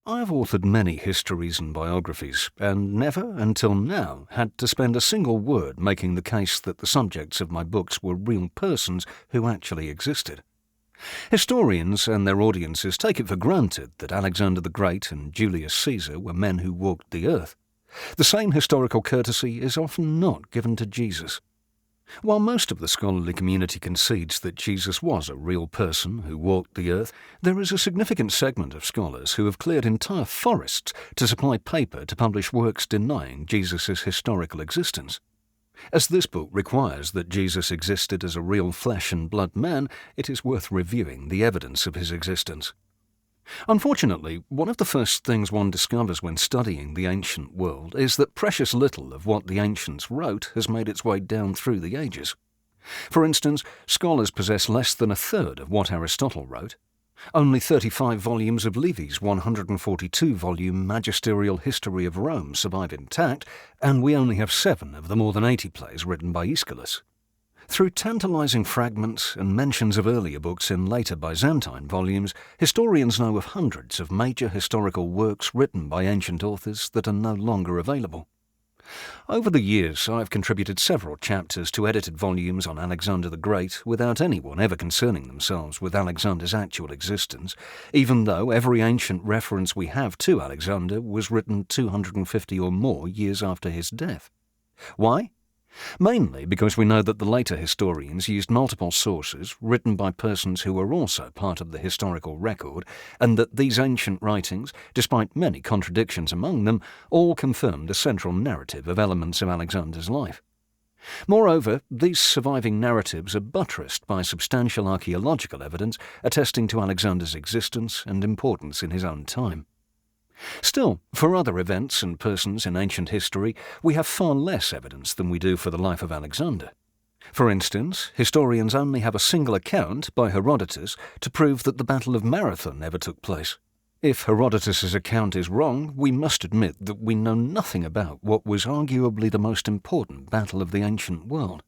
I have authored many histories and biographies, and never, until now, had to spend a single word making the case that the subjects of my books were real persons who actually existed. Historians and their audiences take it for granted that Alexander the Great and Julius Caesar were men who walked the earth. The same historical courtesy is often not given to Jesus. While most of the scholarly community concedes that Jesus was a real person who walked the earth, there is a significant segment of scholars who have cleared entire forests to supply paper to publish works denying Jesus' historical existence. As this book requires that Jesus existed as a real flesh and blood man, it is worth reviewing the evidence of his existence. Unfortunately, one of the first things one discovers when studying the ancient world is that precious little of what the ancients wrote has made its way down through the ages. For instance, scholars possess less than a third of what Aristotle wrote. Only 35 volumes of Livy's 142-volume magisterial history of Rome survive intact, and we only have 7 of the more than 80 plays written by Aeschylus. Through tantalizing fragments and mentions of earlier books in later Byzantine volumes, historians know of hundreds of major historical works written by ancient authors that are no longer available. Over the years, I have contributed several chapters to edited volumes on Alexander the Great without anyone ever concerning themselves with Alexander's actual existence, even though every ancient reference we have to Alexander was written 250 or more years after his death. Why? Mainly because we know that the later historians used multiple sources written by persons who were also part of the historical record, and that these ancient writings, despite many contradictions among them, all confirmed a central narrative of elements of Alexander's life. Moreover, these surviving narratives are buttressed by substantial archaeological evidence attesting to Alexander's existence and importance in his own time. Still, for other events and persons in ancient history, we have far less evidence than we do for the life of Alexander. For instance, historians only have a single account by Herodotus to prove that the Battle of Marathon ever took place. If Herodotus's account is wrong, we must admit that we know nothing about what was arguably the most important battle of the ancient world.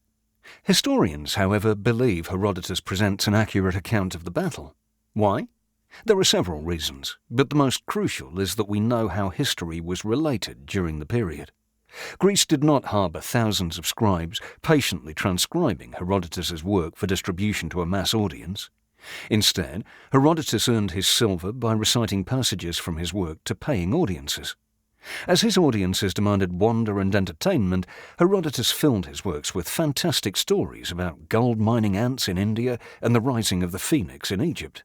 Historians, however, believe Herodotus presents an accurate account of the battle. Why? There are several reasons, but the most crucial is that we know how history was related during the period. Greece did not harbour thousands of scribes patiently transcribing Herodotus's work for distribution to a mass audience. Instead, Herodotus earned his silver by reciting passages from his work to paying audiences. As his audiences demanded wonder and entertainment, Herodotus filled his works with fantastic stories about gold-mining ants in India and the rising of the phoenix in Egypt.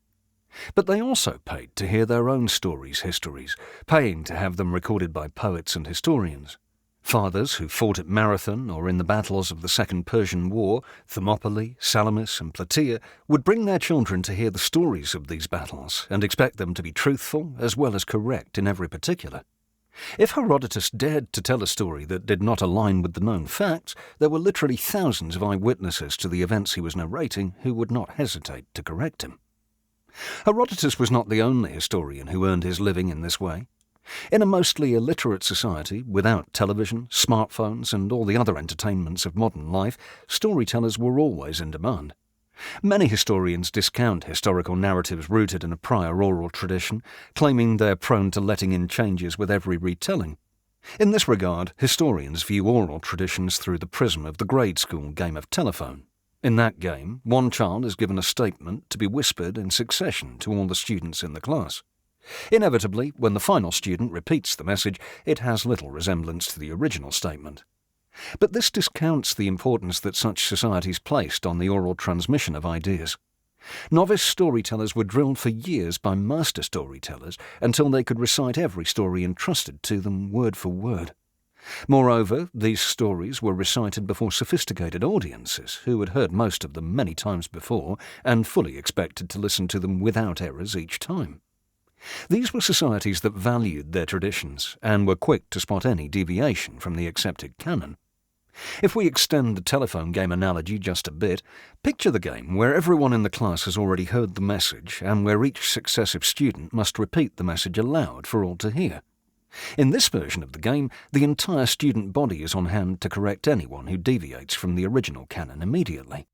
But they also paid to hear their own histories, paying to have them recorded by poets and historians. Fathers who fought at Marathon or in the battles of the Second Persian War, Thermopylae, Salamis and Plataea, would bring their children to hear the stories of these battles and expect them to be truthful as well as correct in every particular. If Herodotus dared to tell a story that did not align with the known facts, there were literally thousands of eyewitnesses to the events he was narrating who would not hesitate to correct him. Herodotus was not the only historian who earned his living in this way. In a mostly illiterate society, without television, smartphones, and all the other entertainments of modern life, storytellers were always in demand. Many historians discount historical narratives rooted in a prior oral tradition, claiming they're prone to letting in changes with every retelling. In this regard, historians view oral traditions through the prism of the grade school game of telephone. In that game, one child is given a statement to be whispered in succession to all the students in the class. Inevitably, when the final student repeats the message, it has little resemblance to the original statement. But this discounts the importance that such societies placed on the oral transmission of ideas. Novice storytellers were drilled for years by master storytellers until they could recite every story entrusted to them word for word. Moreover, these stories were recited before sophisticated audiences who had heard most of them many times before and fully expected to listen to them without errors each time. These were societies that valued their traditions and were quick to spot any deviation from the accepted canon. If we extend the telephone game analogy just a bit, picture the game where everyone in the class has already heard the message and where each successive student must repeat the message aloud for all to hear. In this version of the game, the entire student body is on hand to correct anyone who deviates from the original canon immediately.